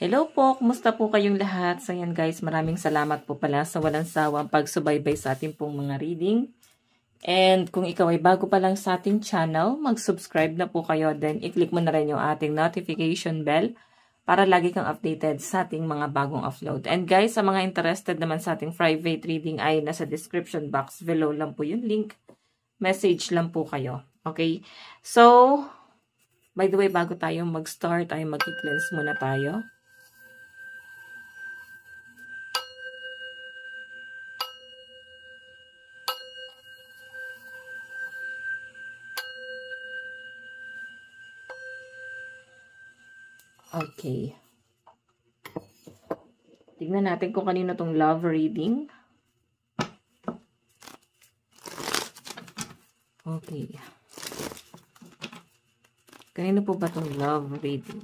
Hello po, kumusta po kayong lahat? So yan guys, maraming salamat po pala sa walang sawang pagsubaybay sa ating pong mga reading. And kung ikaw ay bago pa lang sa ating channel, mag-subscribe na po kayo. Then i-click mo na rin yung ating notification bell para lagi kang updated sa ating mga bagong upload. And guys, sa mga interested naman sa ating private reading ay nasa description box below lang po yung link. Message lang po kayo. Okay? So, by the way, bago tayo mag-start, ay mag-cleanse muna tayo. Okay. Tignan natin kung kanino tong love reading. Okay. Kanino po ba tong love reading?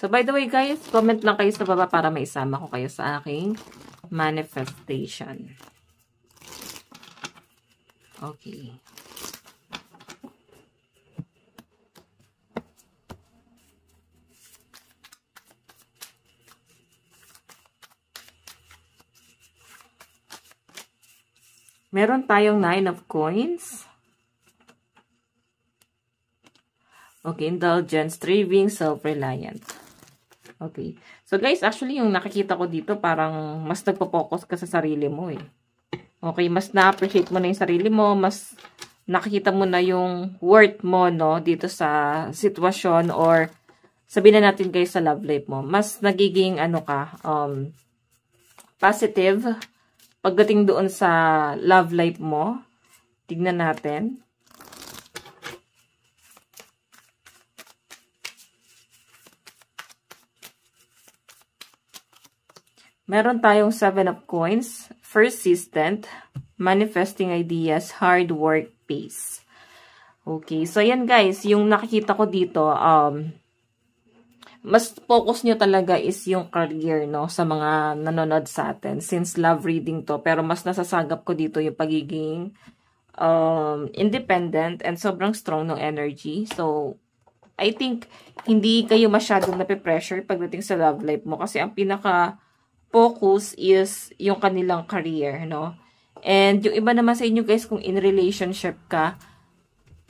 So, by the way guys, comment lang kayo sa baba para maisama ko kayo sa aking manifestation. Okay. Meron tayong 9 of coins. Okay, indulgence, striving, self-reliant. Okay. So guys, actually yung nakikita ko dito parang mas nagpo-focus ka sa sarili mo eh. Okay, mas na-appreciate mo na yung sarili mo, mas nakikita mo na yung worth mo no dito sa sitwasyon or sabihin na natin guys sa love life mo. Mas nagiging ano ka, positive pagdating doon sa love life mo. Tignan natin. Meron tayong 7 of coins, persistent, manifesting ideas, hard work, pace. Okay, so yan guys, yung nakikita ko dito, mas focus nyo talaga is yung career, no, sa mga nanonood sa atin. Since love reading to, pero mas nasasagap ko dito yung pagiging independent and sobrang strong ng energy. So, I think, hindi kayo masyadong nape-pressure pagdating sa love life mo. Kasi ang pinaka-focus is yung kanilang career, no. And yung iba naman sa inyo guys, kung in relationship ka,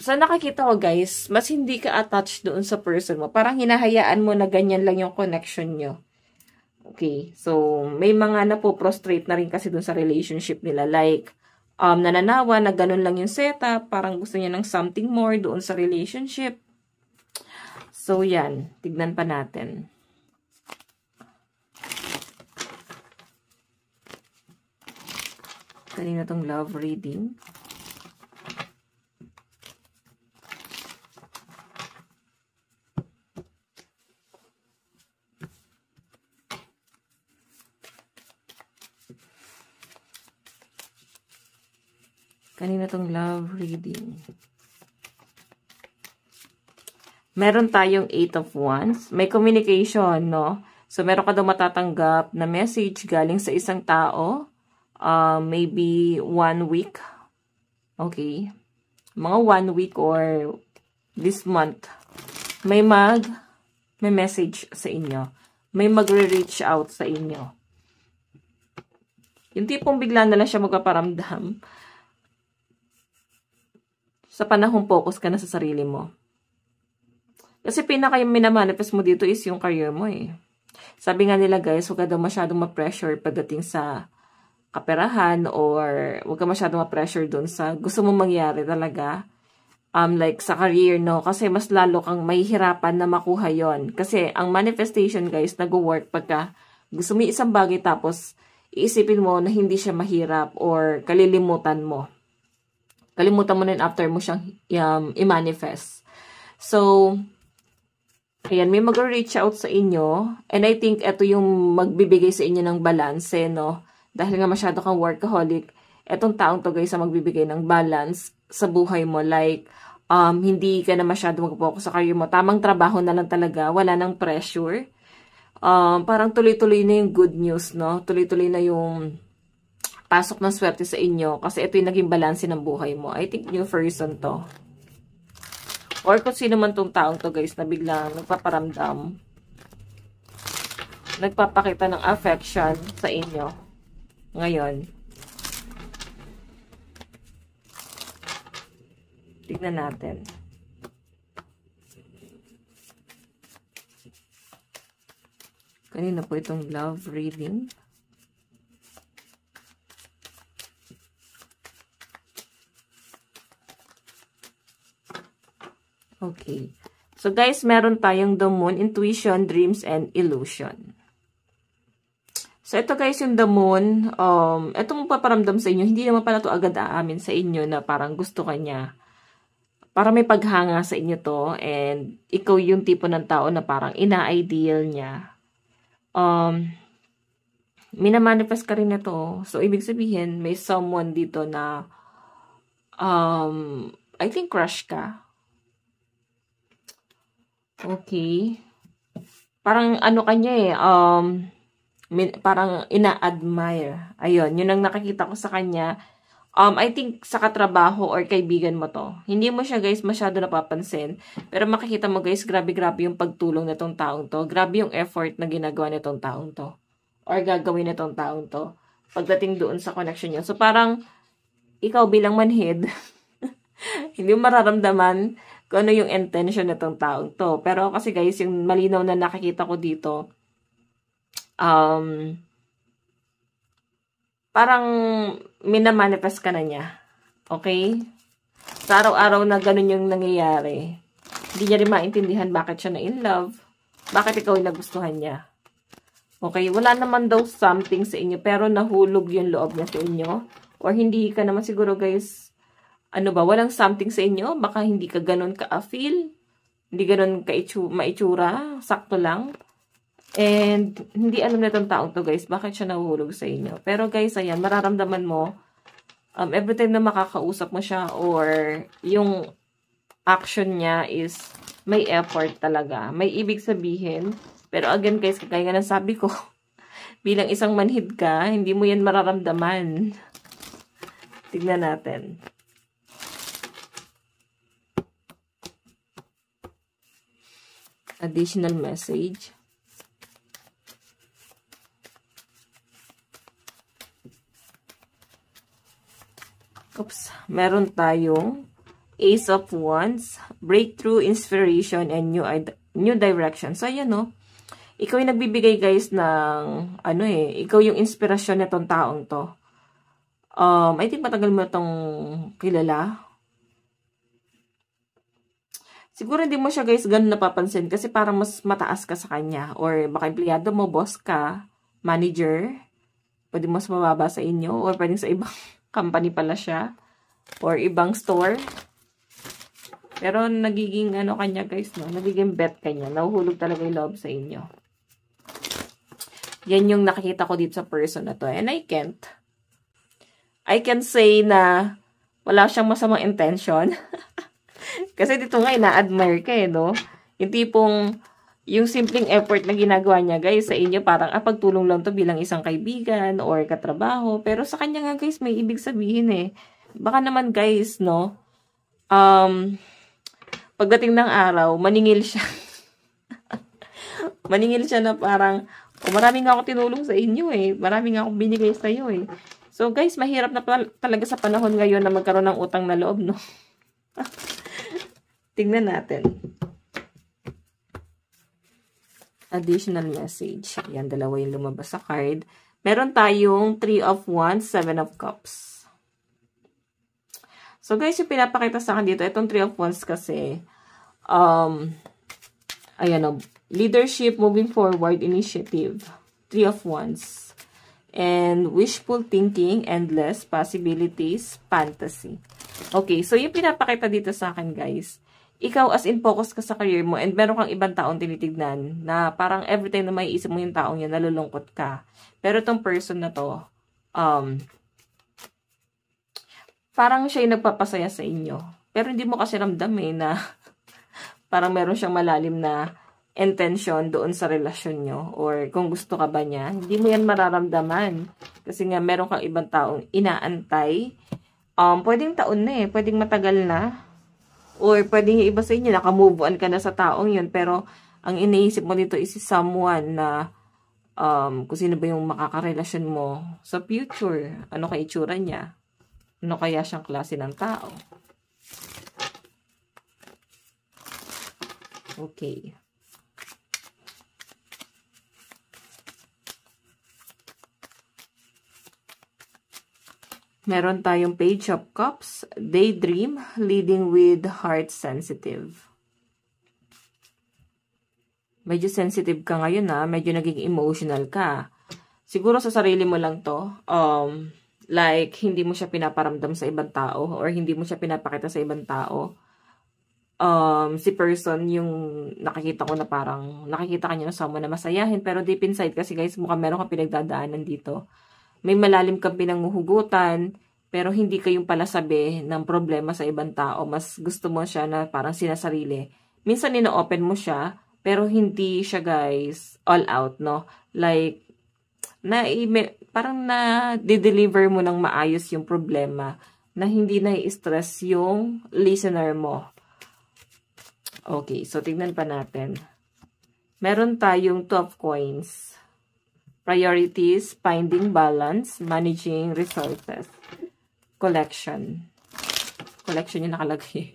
sa nakakita ko guys, mas hindi ka attached doon sa person mo. Parang hinahayaan mo na ganyan lang yung connection nyo. Okay, so may mga napo-prostrate na rin kasi doon sa relationship nila. Like, nananawa na ganun lang yung setup. Parang gusto niya ng something more doon sa relationship. So yan, tignan pa natin. Kanina tong love reading. Kanina tong love reading. Meron tayong 8 of wands. May communication, no? So, meron ka daw matatanggap na message galing sa isang tao. Maybe 1 week. Okay. Mga 1 week or this month. May message sa inyo. May magre-reach out sa inyo. Yung tipong bigla na lang siya magpaparamdam. Sa panahong focus ka na sa sarili mo. Kasi pinaka yung minamanifest mo dito is yung career mo eh. Sabi nga nila guys, huwag ka daw masyadong ma-pressure pagdating sa kaperahan or huwag ka masyadong ma-pressure dun sa gusto mo mangyari talaga. Like sa career, no? Kasi mas lalo kang mahihirapan na makuha yon. Kasi ang manifestation guys, nag-work pagka gusto mo isang bagay tapos iisipin mo na hindi siya mahirap or kalilimutan mo. Kalimutan mo na yun after mo siyang i-manifest. So, ayan, may mag-reach out sa inyo. And I think ito yung magbibigay sa inyo ng balance, no? Dahil nga masyado kang workaholic, etong taong to guys ang magbibigay ng balance sa buhay mo. Like, hindi ka na masyado mag-focus sa career mo. Tamang trabaho na lang talaga. Wala nang pressure. Parang tuloy-tuloy na yung good news, no? Tuloy-tuloy na yung pasok ng swerte sa inyo kasi ito yung naging balanse ng buhay mo. I think new person to. Or kung sino man tong taong to guys na biglang nagpaparamdam. nagpapakita ng affection sa inyo ngayon. Tignan natin. Kanina po itong love reading. Okay. So guys, meron tayong the moon, intuition, dreams, and illusion. So ito guys, yung the moon, itong paparamdam sa inyo, hindi naman pala ito agad aamin sa inyo na parang gusto ka niya. Para may paghanga sa inyo to, and ikaw yung tipo ng tao na parang ina-ideal niya. Minamanifest ka rin ito. So, ibig sabihin, may someone dito na, I think crush ka. Okay. Parang ano kanya eh, parang ina-admire. Ayun, yun ang nakikita ko sa kanya. I think sa katrabaho or kaibigan mo to. Hindi mo siya guys masyado napapansin. Pero makikita mo guys, grabe-grabe yung pagtulong nitong taong to. Grabe yung effort na ginagawa nitong taong to. Or gagawin nitong taong to. Pagdating doon sa connection niya. So parang, ikaw bilang manhid, hindi mo mararamdaman kung ano yung intention nitong taong to. Pero kasi guys, yung malinaw na nakikita ko dito, parang minamanifest ka na niya. Okay? Sa araw-araw na ganun yung nangyayari, hindi niya rin maintindihan bakit siya na in love, bakit ikaw yung nagustuhan niya. Okay? Wala naman daw something sa inyo, pero nahulog yung loob niya sa inyo. Or hindi ka naman siguro guys, ano ba, walang something sa inyo, baka hindi ka ganun ka-feel, hindi ganun maitsura, sakto lang. And, hindi alam na itong taong to guys, bakit siya nahuhulog sa inyo. Pero guys, ayan, mararamdaman mo, every time na makakausap mo siya, or yung action niya is, may effort talaga. May ibig sabihin. Pero again guys, kagaya nga ng sabi ko, bilang isang manhid ka, hindi mo yan mararamdaman. Tignan natin. Additional message. Oops, meron tayong Ace of Wands, breakthrough, inspiration, and new direction. So, ayan, no? Ikaw yung nagbibigay, guys, ng, ikaw yung inspirasyon nitong taong to. I think matagal mo itong kilala. Siguro hindi mo siya, guys, ganun napapansin kasi parang mas mataas ka sa kanya. Or baka empleyado mo, boss ka, manager, pwede mas mababa sa inyo, or pwede sa ibang company pala siya, or ibang store. Pero nagiging kanya guys, no? Nagiging bet kanya. Nahuhulog talaga yung love sa inyo. Yan yung nakikita ko dito sa person na to. And I can say na wala siyang masamang intention. Kasi dito nga, na-admire ka no? Yung tipong, yung simpleng effort na ginagawa niya, guys, sa inyo, parang, pagtulong lang to bilang isang kaibigan or katrabaho. Pero sa kanya nga, guys, may ibig sabihin Baka naman, guys, no? Pagdating ng araw, maningil siya. Maningil siya na parang, maraming nga ako tinulong sa inyo Maraming nga ako binigay sa iyo So, guys, mahirap na talaga sa panahon ngayon na magkaroon ng utang na loob, no? Tingnan natin. Additional message. Ayan, dalawa yung lumabas sa card. Meron tayong 3 of Wands, 7 of Cups. So, guys, yung pinapakita sa akin dito, itong 3 of Wands kasi, leadership, moving forward, initiative. 3 of Wands. And wishful thinking, endless, possibilities, fantasy. Okay, so yung pinapakita dito sa akin, guys, ikaw as in focus ka sa career mo and meron kang ibang taong tinitignan na parang every time na may isip mo yung taong yan, nalulungkot ka. Pero itong person na to, parang siya yung nagpapasaya sa inyo. Pero hindi mo kasi ramdam na parang meron siyang malalim na intention doon sa relasyon nyo or kung gusto ka ba niya. Hindi mo yan mararamdaman. Kasi nga meron kang ibang taong inaantay. Pwedeng taon na pwedeng matagal na. Or pwedeng yung iba sa inyo, naka-move on ka na sa taong yun. Pero ang iniisip mo dito is someone na kung sino ba yung makakarelasyon mo sa future. Ano kaya itsura niya? Ano kaya siyang klase ng tao? Okay. Meron tayong Page of Cups, Daydream, leading with Heart Sensitive. Medyo sensitive ka ngayon medyo naging emotional ka. Siguro sa sarili mo lang to, like hindi mo siya pinaparamdam sa ibang tao or hindi mo siya pinapakita sa ibang tao. Si person yung nakikita ko na parang nakikita ka niya na someone na masayahin pero deep inside kasi guys mukhang meron kang pinagdadaanan dito. May malalim kang pinanghuhugutan, pero hindi kayong palasabi ng problema sa ibang tao. Mas gusto mo siya na parang sinasarili. Minsan ino-open mo siya, pero hindi siya guys all out, no? Like, parang na-deliver mo ng maayos yung problema na hindi na-stress yung listener mo. Okay, so tignan pa natin. Meron tayong 12 coins. Priorities, finding balance, managing resources. Collection. Collection yung nakalagay.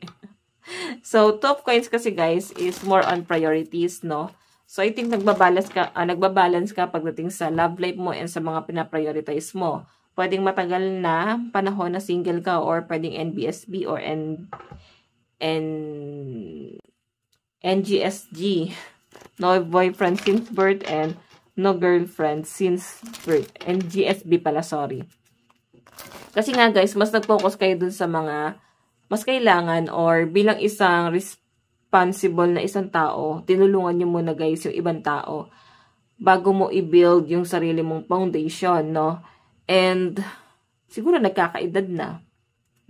So, 12 coins kasi guys is more on priorities, no? So, I think nagbabalance ka pagdating sa love life mo and sa mga pinaprioritize mo. Pwedeng matagal na panahon na single ka or pwedeng NBSB or NGSG. No boyfriend since birth and no girlfriend since birth. NGSB pala, sorry. Kasi nga guys, mas nag-focus kayo dun sa mga mas kailangan or bilang isang responsible na isang tao, tinulungan nyo muna guys yung ibang tao bago mo i-build yung sarili mong foundation, no? And siguro nagkakaedad na.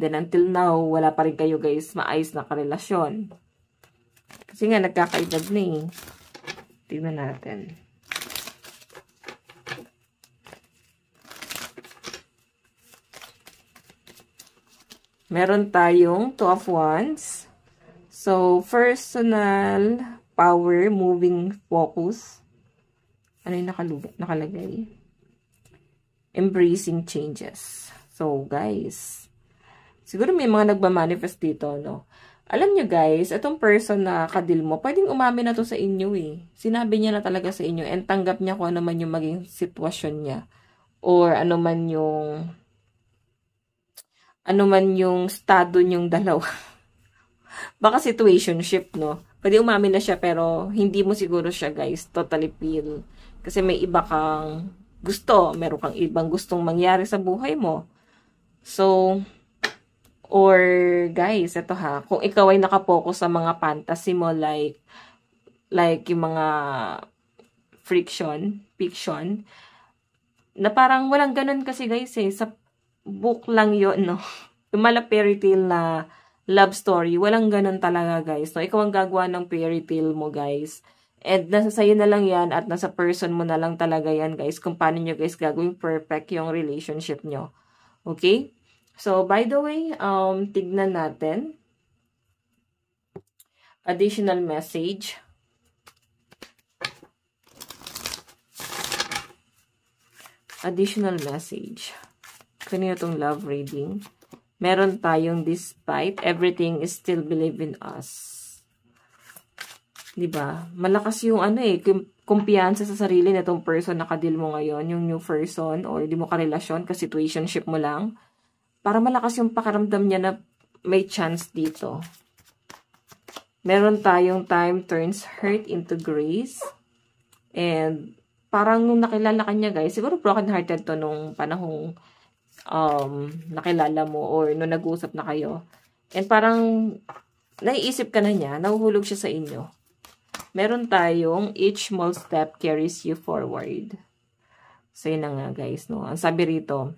Then until now, wala pa rin kayo guys maayos na karelasyon. Kasi nga nagkakaedad na eh. Tingnan natin. Meron tayong 2 of Wands. So, personal, power, moving focus. Ano yung nakalagay? Embracing changes. So, guys, siguro may mga nagmamanifest dito, no? Alam nyo guys, itong person na kadil mo, pwedeng umamin na to sa inyo eh. Sinabi niya na talaga sa inyo and tanggap niya kung ano man yung maging sitwasyon niya. Or ano man yung estado niyong dalawa. Baka situationship, no? Pwede umamin na siya pero hindi mo siguro siya guys totally feel. Kasi may iba kang gusto. Meron kang ibang gustong mangyari sa buhay mo. So, or guys, ito kung ikaw ay nakapokus sa mga fantasy mo like yung mga fiction, na parang walang ganun kasi guys eh, sa book lang yun, no? Yung mala fairy tale na love story, walang ganun talaga guys, no? Ikaw ang gagawa ng fairy tale mo guys. And nasa sayo na lang yan at nasa person mo na lang talaga yan guys kung paano nyo guys gagawin perfect yung relationship nyo. Okay? So, by the way, tignan natin. Additional message. Additional message. Kanina itong love reading. Meron tayong despite everything is still believe in us. Diba? Malakas yung kumpiyansa sa sarili na itong person na kadil mo ngayon, yung new person or di mo karelasyon, ka-situationship mo lang. Para malakas yung pakaramdam niya na may chance dito. Meron tayong time turns hurt into grace. And parang nung nakilala ka niya guys, siguro broken-hearted to nung panahong nakilala mo or nung nag-uusap na kayo. And parang naiisip ka na niya, nahuhulog siya sa inyo. Meron tayong each small step carries you forward. So yun na nga guys, no? Ang sabi rito,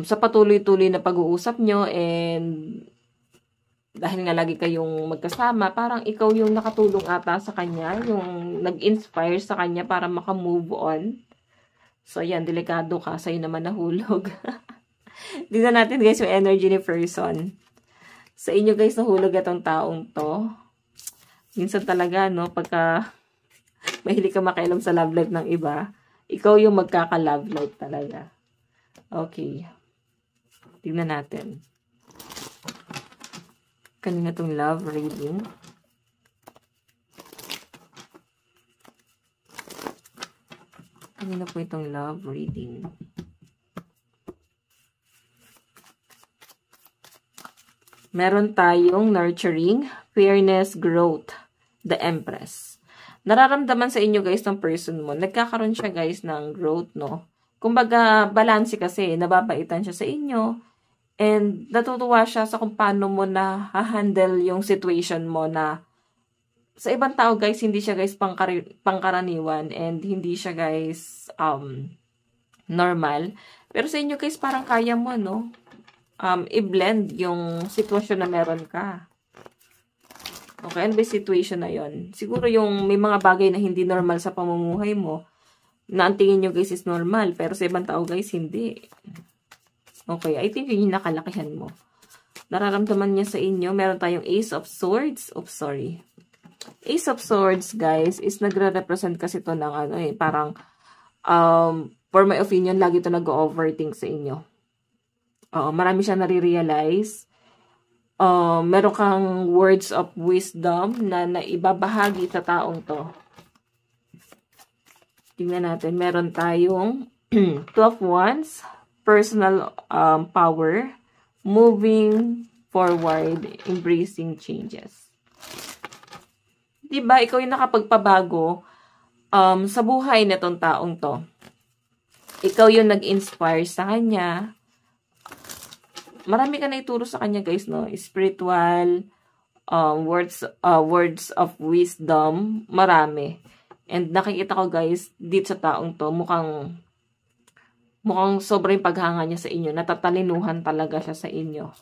sa patuloy-tuloy na pag-uusap nyo and dahil nga lagi kayong magkasama, parang ikaw yung nakatulong ata sa kanya, yung nag-inspire sa kanya para makamove on. So, yan, delikado ka, sa'yo naman nahulog. Tignan natin guys yung energy ni person. Sa inyo guys, nahulog itong taong to. Minsan talaga, no, pagka mahilig ka makialam sa love life ng iba, ikaw yung magkaka-love life talaga. Okay. Tingnan natin. Kanina tong love reading. Kanina po itong love reading. Meron tayong nurturing, fairness, growth, the Empress. Nararamdaman sa inyo guys ng person mo, nagkakaroon siya guys ng growth, no? Kumbaga, balanse kasi, nababaitan siya sa inyo, and natutuwa siya sa kung paano mo na handle yung situation mo na sa ibang tao guys, hindi siya guys pangkaraniwan, and hindi siya guys normal. Pero sa inyo guys, parang kaya mo, no? I-blend yung sitwasyon na meron ka. Okay, ano ba yung situation na yon? Siguro yung may mga bagay na hindi normal sa pamumuhay mo, na ang tingin nyo guys is normal, pero sa ibang tao guys, hindi. Okay, I think yun yung nakalakihan mo. Nararamdaman niya sa inyo, meron tayong Ace of Swords. Ace of Swords, guys, is nagre-represent kasi to ng ano parang, for my opinion, lagi to nag-overthink sa inyo. Marami siyang nare-realize. Meron kang words of wisdom na naibabahagi sa taong to. Tingnan natin. Meron tayong 12 Wands, personal power, moving forward, embracing changes. Diba, ikaw yung nakapagpabago sa buhay nitong taong to. Ikaw yung nag-inspire sa kanya. Marami ka na ituro sa kanya guys, no? Spiritual, words of wisdom, marami. And nakikita ko guys, dito sa taong to, mukhang sobrang paghanga niya sa inyo. Natatalinuhan talaga siya sa inyo.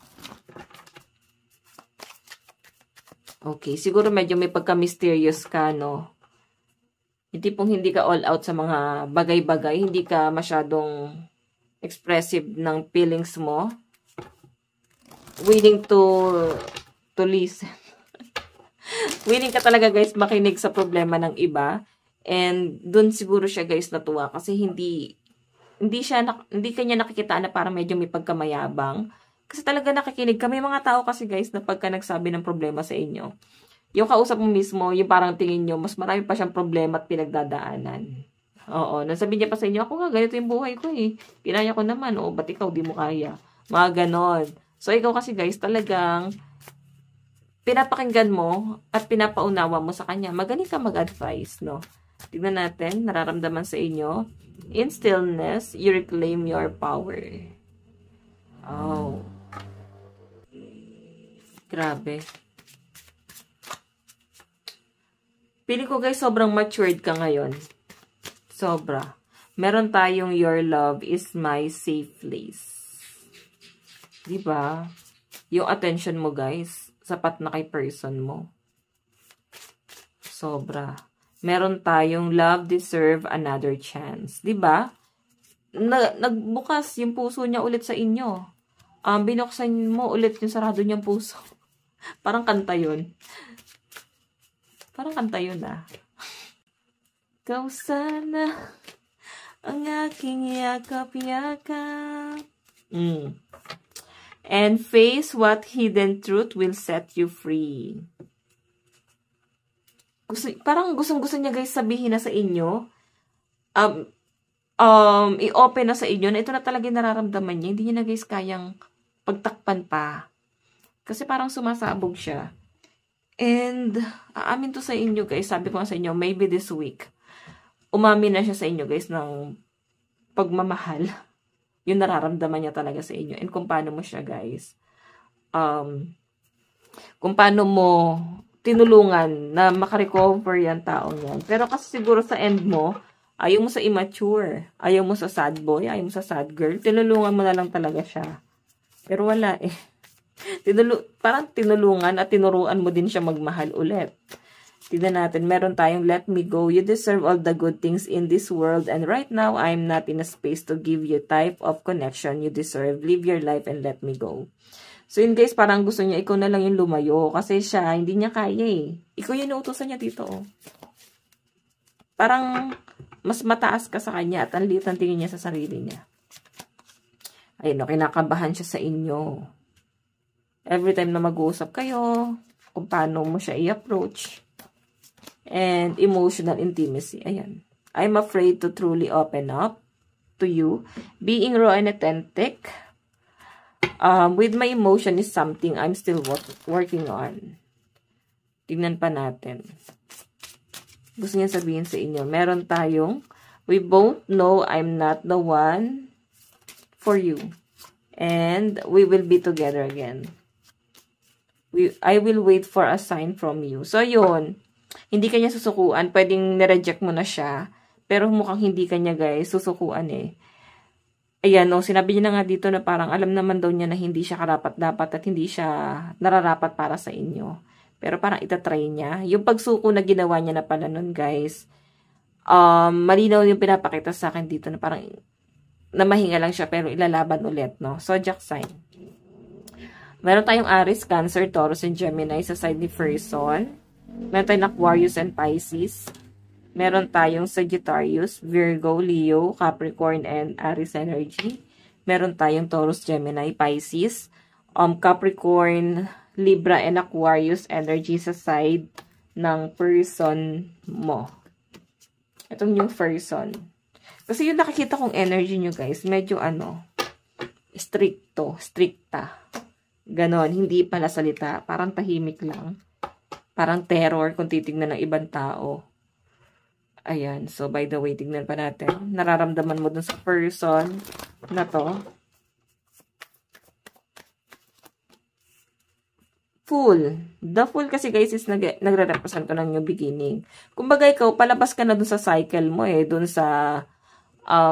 Okay, siguro medyo may pagka-mysterious ka, no? Hindi pong hindi ka all out sa mga bagay-bagay, hindi ka masyadong expressive ng feelings mo. Willing to listen. Willing ka talaga guys makinig sa problema ng iba. And dun siguro siya guys natuwa kasi hindi kanya nakikita na parang medyo may pagkamayabang. Kasi talaga nakikinig kami mga tao kasi guys na pagka nagsabi ng problema sa inyo, yung kausap mo mismo, yung parang tingin nyo, mas marami pa siyang problema at pinagdadaanan. Oo, nasabi niya pa sa inyo, ako nga, ganito yung buhay ko eh. Kinaya ko naman, ba't ikaw di mo kaya? Mga ganon. So, ikaw kasi guys, talagang pinapakinggan mo at pinapaunawa mo sa kanya. Magaling ka mag-advise, no? Tignan natin, nararamdaman sa inyo. In stillness, you reclaim your power. Oh. Grabe. Feeling ko guys, sobrang matured ka ngayon. Sobra. Meron tayong your love is my safe place. Diba? Yung attention mo guys, sapat na kay person mo. Sobra. Meron tayong love deserve another chance. Diba? Nagbukas yung puso niya ulit sa inyo. Binuksan mo ulit yung sarado niyang puso. Parang kanta yun. Parang kanta yun Ikaw sana ang aking yakap-yakap. And face what hidden truth will set you free. Parang gustong-gusto niya guys sabihin na sa inyo, i-open na sa inyo na ito na talaga nararamdaman niya. Hindi niya na guys kayang pagtakpan pa. Kasi parang sumasabog siya. And, aamin to sa inyo guys, sabi ko nga sa inyo, maybe this week, umamin na siya sa inyo guys ng pagmamahal. Yung nararamdaman niya talaga sa inyo. And kung paano mo siya guys, kung paano mo tinulungan na makarecover yan taong yan. Pero kasi siguro sa end mo, ayaw mo sa immature, ayaw mo sa sad boy, ayaw mo sa sad girl, tinulungan mo na lang talaga siya. Pero wala parang tinulungan at tinuruan mo din siya magmahal ulit. Tignan natin, meron tayong let me go. You deserve all the good things in this world and right now, I'm not in a space to give you type of connection you deserve. Live your life and let me go. So yun guys, parang gusto niya ikaw na lang yung lumayo kasi siya, hindi niya kaya Ikaw yung inuutosan niya dito parang mas mataas ka sa kanya at ang liit ang tingin niya sa sarili niya. Ayun, no, kinakabahan siya sa inyo. Every time na mag-uusap kayo, kung paano mo siya i-approach. And emotional intimacy. Ayan. I'm afraid to truly open up to you. Being raw and authentic with my emotion is something I'm still working on. Tingnan pa natin. Gusto niya sabihin sa inyo. Meron tayong, we both know I'm not the one for you. And we will be together again. I will wait for a sign from you. So, yun. Hindi kanya susukuan. Pwedeng nireject mo na siya. Pero mukhang hindi kanya, guys, susukuan eh. Ayan, no, sinabi niya na nga dito na parang alam naman daw niya na hindi siya karapat-dapat at hindi siya nararapat para sa inyo. Pero parang itatry niya. Yung pagsuko na ginawa niya na pala nun, guys, malinaw yung pinapakita sa akin dito na parang namahinga lang siya pero ilalaban ulit, no? Zodiac sign. Meron tayong Aries, Cancer, Taurus, and Gemini sa side ni person. Meron tayong Aquarius and Pisces. Meron tayong Sagittarius, Virgo, Leo, Capricorn, and Aries energy. Meron tayong Taurus, Gemini, Pisces, Capricorn, Libra, and Aquarius energy sa side ng person mo. Itong yung person. Kasi yung nakikita kong energy nyo, guys, medyo stricta. Ganon, hindi pala salita. Parang tahimik lang. Parang terror kung titignan ng ibang tao. Ayan. So, by the way, tignan pa natin. Nararamdaman mo dun sa person na to. Fool. The Fool kasi, guys, is nagre-represent ng new beginning. Kumbaga, ikaw, palabas ka na dun sa cycle mo eh. Dun sa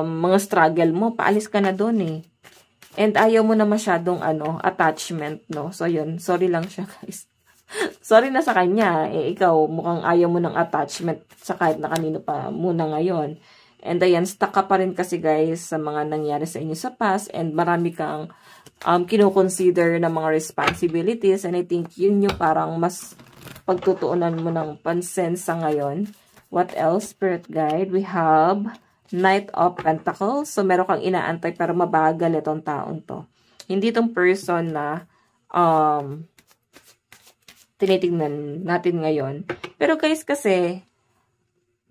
mga struggle mo. Paalis ka na dun eh. And ayaw mo na masyadong attachment, no? So, yun. Sorry lang siya, guys. Sorry na sa kanya. Eh, ikaw, mukhang ayaw mo ng attachment sa kahit na kanino pa muna ngayon. And ayan, stuck ka pa rin kasi, guys, sa mga nangyari sa inyo sa past. And marami kang kino-consider na mga responsibilities. And I think yun yung parang mas pagtutuunan mo ng pansin sa ngayon. What else, Spirit Guide? We have Knight of Pentacles. So, meron kang inaantay pero mabagal itong taon to. Hindi itong person na tinitingnan natin ngayon. Pero guys, kasi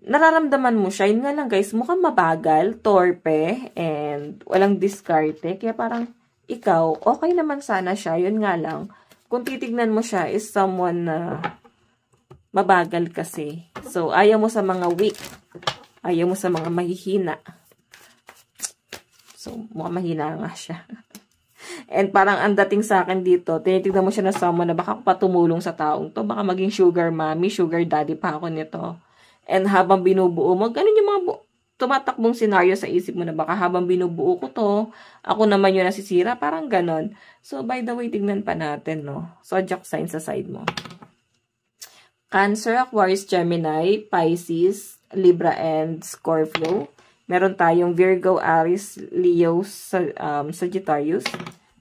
nararamdaman mo siya. Yun nga lang, guys, mukhang mabagal, torpe, and walang diskarte. Kaya parang ikaw, okay naman sana siya. Yun nga lang, kung titignan mo siya is someone na mabagal kasi. So, ayaw mo sa mga weak. Ayaw mo sa mga mahihina. So, mukhang mahina nga siya. And parang ang dating sa akin dito, tinitignan mo siya na someone na baka patumulong sa taong to. Baka maging sugar mommy, sugar daddy pa ako nito. And habang binubuo mo, ganun yung mga tumatakbong senaryo sa isip mo na baka habang binubuo ko to, ako naman yung nasisira, parang ganon. So, by the way, tignan pa natin, no? Zodiac sign sa side mo. Cancer, Aquarius, Gemini, Pisces, Libra, and Scorpio. Meron tayong Virgo, Aries, Leo, Sagittarius.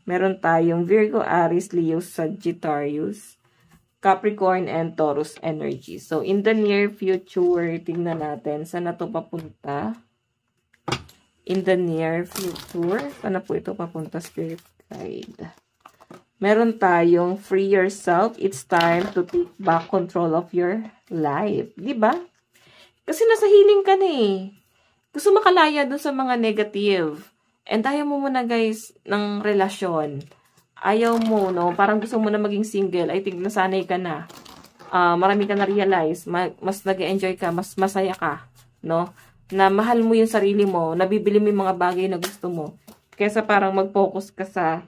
Meron tayong Virgo, Aries, Leo, Sagittarius, Capricorn, and Taurus energy. So, in the near future, tingnan natin. Saan na ito papunta? In the near future, saan na po ito papunta, Spirit Guide? Meron tayong free yourself. It's time to take back control of your life. Diba? Kasi nasa healing ka na eh. Gusto makalaya dun sa mga negative. And ayaw mo muna, guys, ng relasyon. Ayaw mo, no? Parang gusto mo na maging single. I think nasanay ka na. Marami ka na-realize. Mas nag-enjoy ka. Mas masaya ka. No? Na mahal mo yung sarili mo. Nabibili mo yung mga bagay na gusto mo. Kesa parang mag-focus ka sa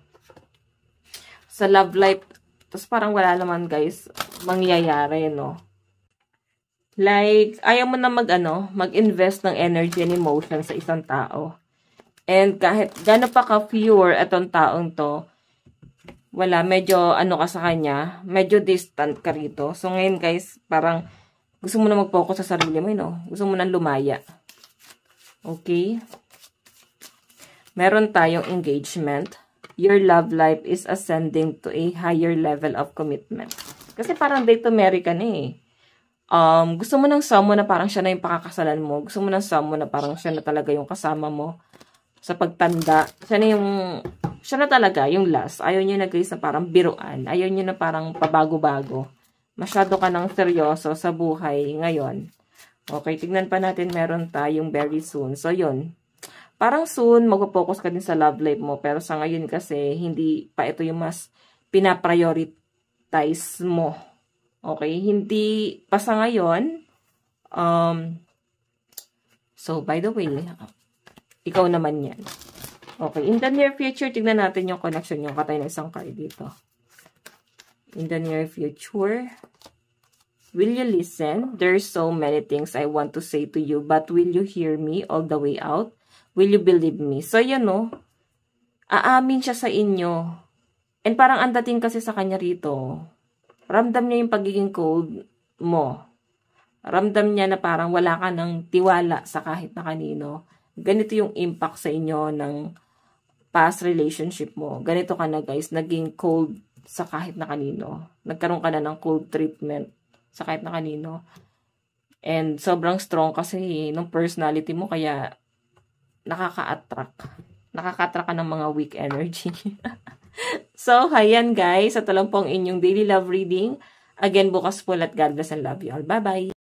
love life. Tapos parang wala naman, guys, mangyayari, no? Like, ayaw mo na mag-invest ng energy and emotion sa isang tao. And kahit gano'n pa ka-pure itong taong to, wala, medyo ka sa kanya, medyo distant ka rito. So ngayon, guys, parang gusto mo na mag-focus sa sarili mo, no? Gusto mo na lumaya. Okay? Meron tayong engagement. Your love life is ascending to a higher level of commitment. Kasi parang date to marry ka na eh. Gusto mo ng someone na parang siya na yung pakakasalan mo. Gusto mo ng someone na parang siya na talaga yung kasama mo sa pagtanda. Siya na talaga yung last. Ayaw niyo na guys na parang biruan. Ayaw niyo na parang pabago-bago. Masyado ka ng seryoso sa buhay ngayon. Okay, tignan pa natin, meron tayong very soon. So, yun. Parang soon, mag-focus ka din sa love life mo. Pero sa ngayon kasi, hindi pa ito yung mas pinaprioritize mo. Okay, hindi pa sa ngayon. So, by the way, ikaw naman yan. Okay, in the near future, tignan natin yung connection, yung katay ng isang card dito. In the near future, will you listen? There's so many things I want to say to you, but will you hear me all the way out? Will you believe me? So, yan no, aamin siya sa inyo. And parang ang dating kasi sa kanya rito, ramdam niya yung pagiging cold mo. Ramdam niya na parang wala ka ng tiwala sa kahit na kanino. Ganito yung impact sa inyo ng past relationship mo. Ganito ka na guys, naging cold sa kahit na kanino. Nagkaroon ka na ng cold treatment sa kahit na kanino. And sobrang strong kasi ng personality mo, kaya nakaka-attract. Nakaka-attract ka ng mga weak energy. So, ayan guys. Ito lang po ang inyong daily love reading. Again, bukas po, let God bless and love you all. Bye-bye!